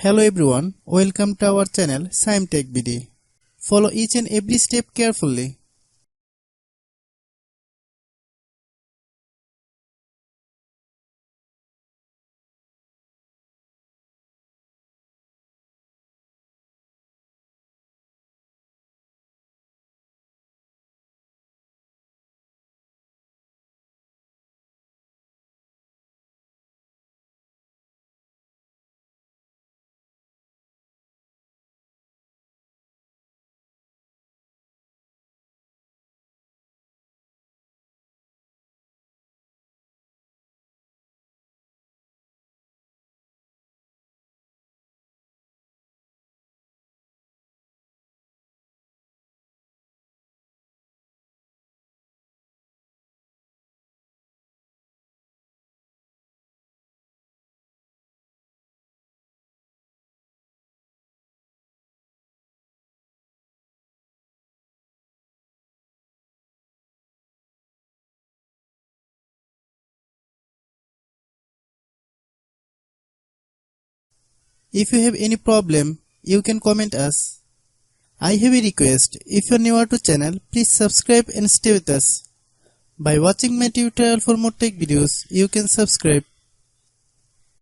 Hello everyone, welcome to our channel Shaem TechBD. Follow each and every step carefully. If you have any problem, you can comment us. I have a request, if you are new to channel, please subscribe and stay with us. By watching my tutorial for more tech videos, you can subscribe.